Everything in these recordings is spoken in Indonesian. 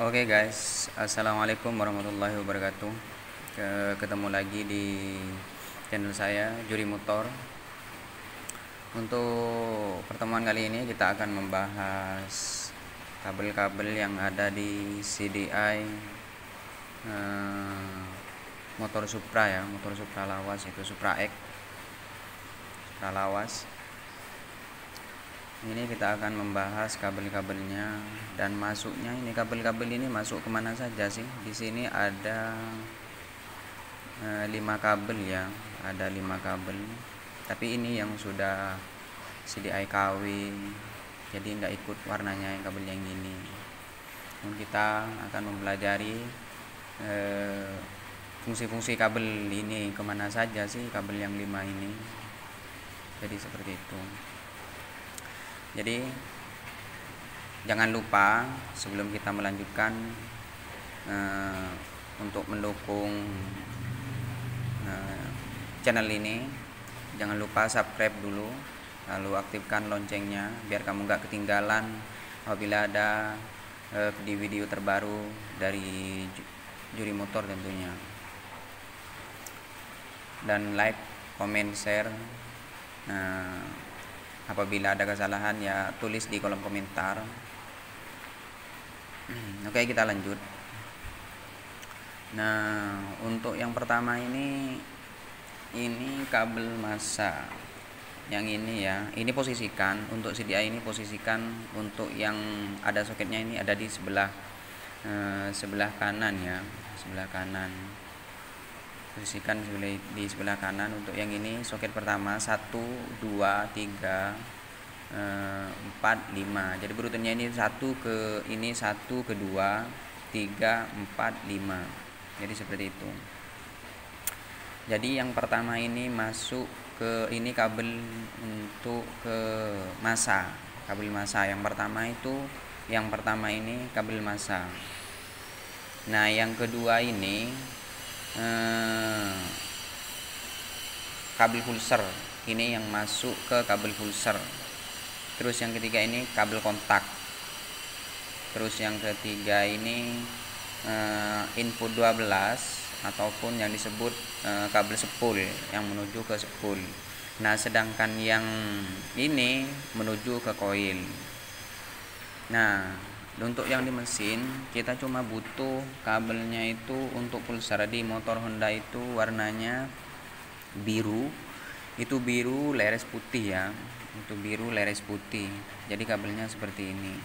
Oke guys, assalamualaikum warahmatullahi wabarakatuh. Ketemu lagi di channel saya Juri Motor. Untuk pertemuan kali ini kita akan membahas kabel-kabel yang ada di CDI motor Supra ya, motor Supra lawas, itu Supra X, Supra lawas. Ini kita akan membahas kabel-kabelnya dan masuknya. Ini kabel-kabel ini masuk kemana saja sih? Di sini ada 5 kabel ya, ada 5 kabel. Tapi ini yang sudah CDI KW, jadi nggak ikut warnanya yang kabel yang ini. Dan kita akan mempelajari fungsi-fungsi kabel ini kemana saja sih kabel yang 5 ini. Jadi seperti itu. Jadi jangan lupa sebelum kita melanjutkan untuk mendukung channel ini, jangan lupa subscribe dulu, lalu aktifkan loncengnya biar kamu gak ketinggalan apabila ada video terbaru dari Juri Motor tentunya. Dan like, comment, share. Apabila ada kesalahan ya tulis di kolom komentar. Oke, kita lanjut. Nah, untuk yang pertama ini kabel massa. Yang ini ya, ini posisikan untuk CDI ini, posisikan untuk yang ada soketnya ini ada di sebelah kanan ya, sebelah kanan. Posisikan di sebelah kanan. Untuk yang ini soket pertama 1, 2, 3, 4, 5. Jadi berurutannya ini 1 ke 2, 3, 4, 5. Jadi seperti itu. Jadi yang pertama ini masuk ke ini kabel untuk ke massa, kabel massa. Yang pertama ini kabel massa. Nah, yang kedua ini kabel pulser, ini yang masuk ke kabel pulser. Terus yang ketiga ini kabel kontak. Terus yang ketiga ini input 12 ataupun yang disebut kabel spool yang menuju ke spool. Nah, sedangkan yang ini menuju ke koil. Nah, untuk yang di mesin kita cuma butuh kabelnya itu untuk pulsar. Di motor Honda itu warnanya biru, itu biru leres putih ya, itu biru leres putih. Jadi kabelnya seperti ini.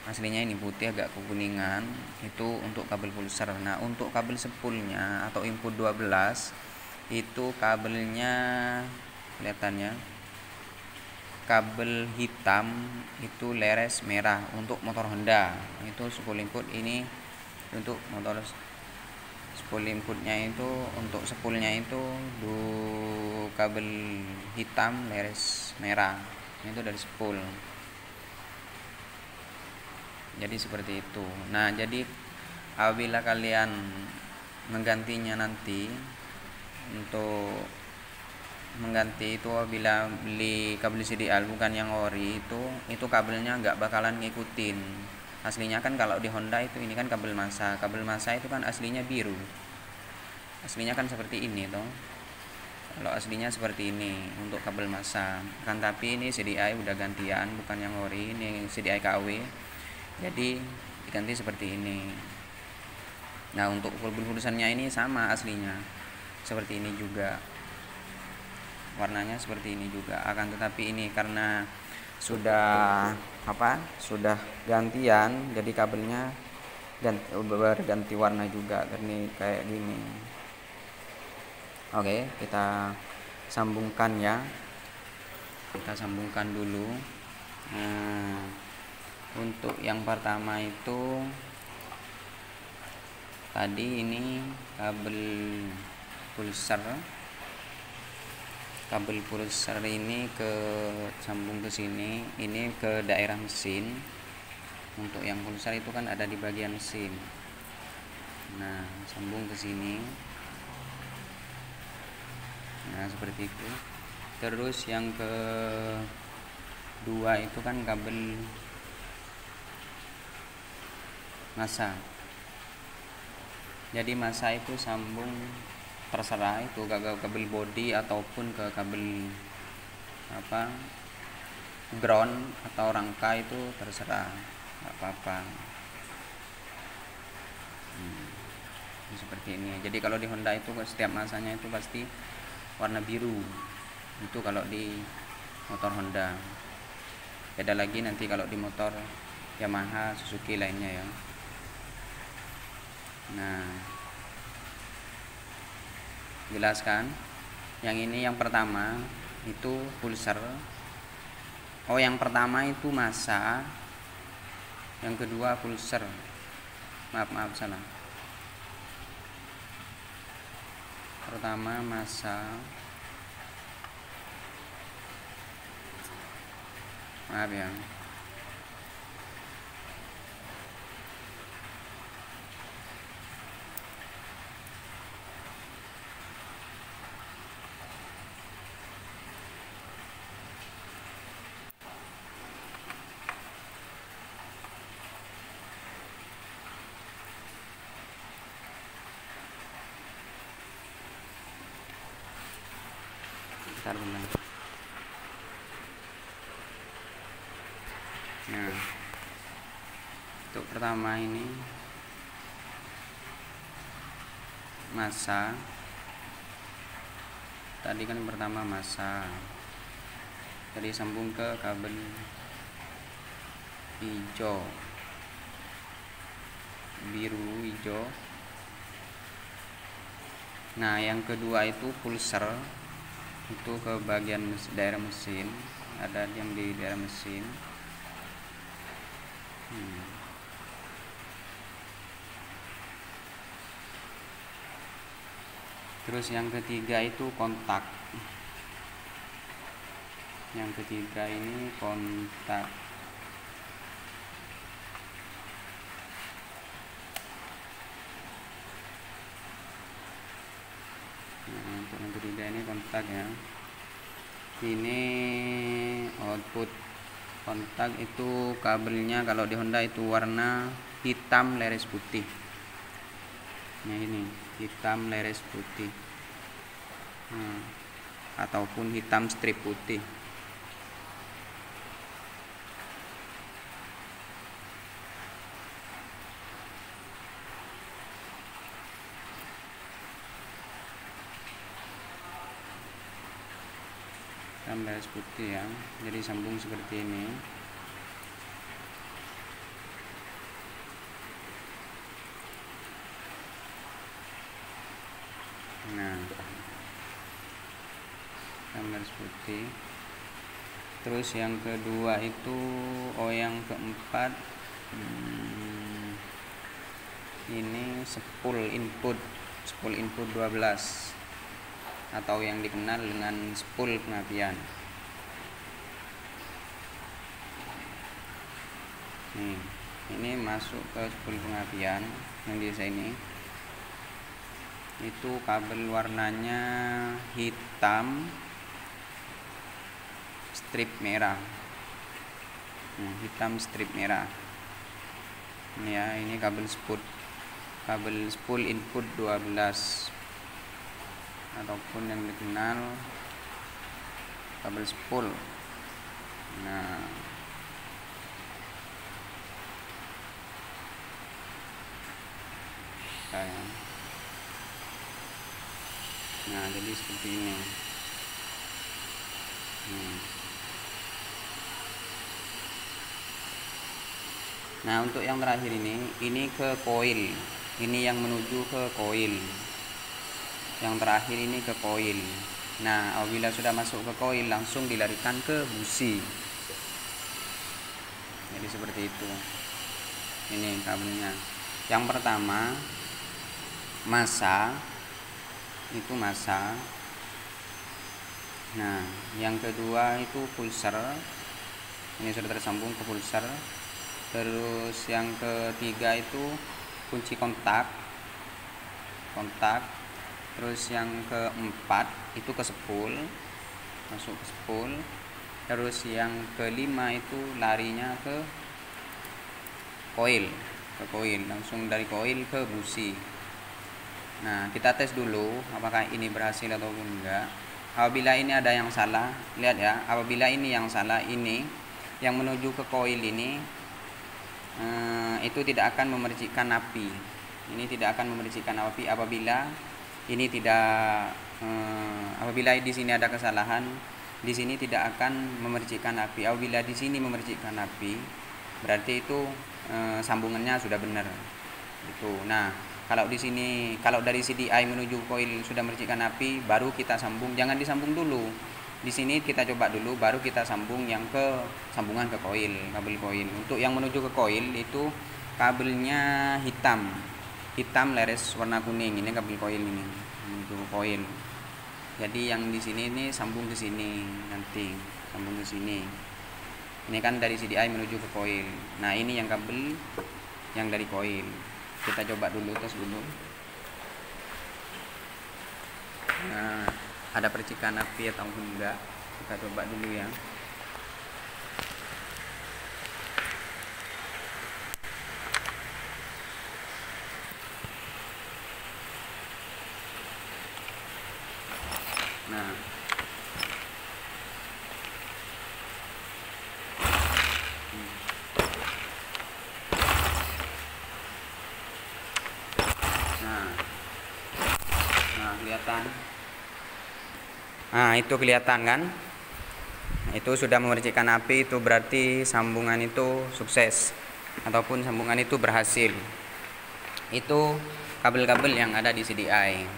Aslinya ini putih agak kekuningan, itu untuk kabel pulsar. Nah, untuk kabel spoolnya atau input 12 itu kabelnya kelihatannya kabel hitam itu leres merah untuk motor Honda. Itu spool input ini untuk motor spool inputnya itu, untuk spoolnya itu kabel hitam leres merah. Itu dari spool. Jadi seperti itu. Nah, jadi apabila kalian menggantinya nanti, untuk mengganti itu apabila beli kabel CDI bukan yang ori, itu kabelnya nggak bakalan ngikutin. Aslinya kan kalau di Honda itu ini kan kabel massa. Kabel massa itu kan aslinya biru. Aslinya kan seperti ini toh. Kalau aslinya seperti ini untuk kabel massa. Kan tapi ini CDI udah gantian, bukan yang ori, ini CDI KW. Jadi diganti seperti ini. Nah, untuk pulsannya ini sama aslinya. Seperti ini juga. Warnanya seperti ini juga, akan tetapi ini karena sudah gantian, jadi kabelnya berganti warna juga, ini kayak gini. Oke, kita sambungkan ya, kita sambungkan dulu. Nah, untuk yang pertama itu tadi ini kabel pulsar. Kabel pulsar ini ke sambung ke sini, ini ke daerah mesin. Untuk yang pulsar itu kan ada di bagian mesin. Nah, sambung ke sini. Nah, seperti itu. Terus yang kedua itu kan kabel massa. Jadi massa itu sambung terserah itu ke kabel body ataupun ke kabel ground atau rangka, itu terserah, nggak apa-apa. Seperti ini. Jadi kalau di Honda itu setiap massanya itu pasti warna biru, itu kalau di motor Honda. Beda lagi nanti kalau di motor Yamaha, Suzuki lainnya ya. Nah, jelaskan. Yang ini yang pertama itu pulser. Yang pertama itu massa, yang kedua pulser. Maaf salah. Pertama massa, maaf ya. Benar. Nah, untuk pertama ini massa. Tadi kan pertama massa, jadi sambung ke kabel hijau, biru, hijau. Nah, yang kedua itu pulser, itu ke bagian daerah mesin, ada yang di daerah mesin. Terus yang ketiga itu kontak. Yang ketiga ini kontak. Untuk yang ketiga ini kontak ya. Ini output. Kontak itu kabelnya kalau di Honda itu warna hitam leres putih. Nah, ini hitam leres putih, ataupun hitam strip putih. Hitam leres putih ya. Jadi sambung seperti ini. Nah, hitam leres putih. Terus yang kedua itu yang keempat ini spool input 12 atau yang dikenal dengan spool pengapian. Ini masuk ke spool pengapian yang di sini. Itu kabel warnanya hitam strip merah. Hitam strip merah. Ini ya, ini kabel spool input 12 ataupun yang dikenal kabel spool. Nah, jadi seperti ini. Nah, untuk yang terakhir ini ke koil. Ini yang menuju ke koil. Yang terakhir ini ke koil. Nah, apabila sudah masuk ke koil langsung dilarikan ke busi. Jadi seperti itu. Ini kabelnya. Yang pertama massa, itu massa. Nah, yang kedua itu pulser. Ini sudah tersambung ke pulser. Terus yang ketiga itu kunci kontak. Terus yang keempat itu ke spool, masuk ke spool. Terus yang kelima itu larinya ke koil. ke koil, langsung dari koil ke busi. Nah, kita tes dulu apakah ini berhasil ataupun enggak. Apabila ini ada yang salah, lihat ya, apabila ini yang salah, ini yang menuju ke koil ini itu tidak akan memercikkan api. Ini tidak akan memercikkan api apabila ini tidak apabila di sini ada kesalahan, di sini tidak akan memercikkan api. Apabila di sini memercikkan api, berarti itu sambungannya sudah benar. Itu. Nah, kalau di sini, kalau dari CDI menuju koil sudah mercikkan api, baru kita sambung. Jangan disambung dulu. Di sini kita coba dulu, baru kita sambung yang ke sambungan ke koil, kabel koil. Untuk yang menuju ke koil itu kabelnya hitam, leres warna kuning. Ini kabel koil ini menuju ke koil. Jadi yang di sini ini sambung ke sini, nanti sambung ke sini. Ini kan dari CDI menuju ke koil. Nah, ini yang kabel yang dari koil. Kita coba dulu, tes dulu. Nah, ada percikan api atau enggak? Kita coba dulu ya. Nah, kelihatan. Nah, itu kelihatan kan? Itu sudah memercikkan api, itu berarti sambungan itu sukses ataupun sambungan itu berhasil. Itu kabel-kabel yang ada di CDI.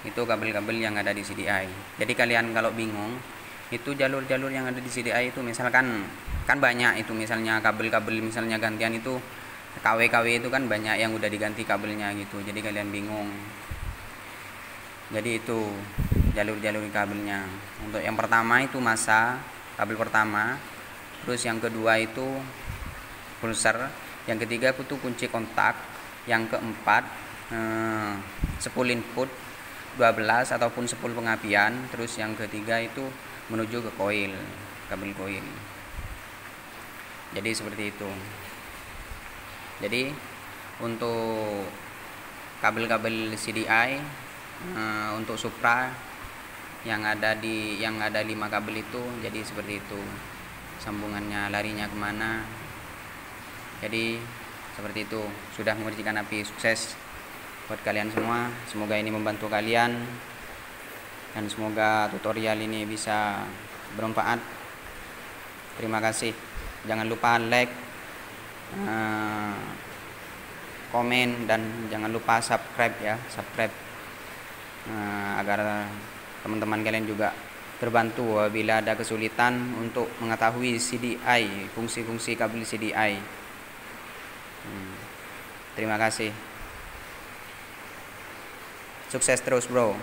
Itu kabel-kabel yang ada di CDI. Jadi kalian kalau bingung, itu jalur-jalur yang ada di CDI itu misalkan kan banyak itu, misalnya kabel-kabel misalnya gantian itu KW itu kan banyak yang udah diganti kabelnya gitu. Jadi kalian bingung. Jadi itu jalur-jalur kabelnya. Untuk yang pertama itu masa kabel pertama, terus yang kedua itu pulser, yang ketiga itu kunci kontak, yang keempat 10 input, 12 ataupun 10 pengapian, terus yang ketiga itu menuju ke koil, kabel koil. Jadi seperti itu. Jadi untuk kabel-kabel CDI untuk Supra yang ada 5 kabel itu, jadi seperti itu sambungannya, larinya kemana. Jadi seperti itu, sudah mengerjakan api. Sukses buat kalian semua, semoga ini membantu kalian dan semoga tutorial ini bisa bermanfaat. Terima kasih. Jangan lupa like, komen, dan jangan lupa subscribe ya, agar teman-teman kalian juga terbantu bila ada kesulitan untuk mengetahui CDI, fungsi-fungsi kabel CDI. Terima kasih. Sukses terus bro.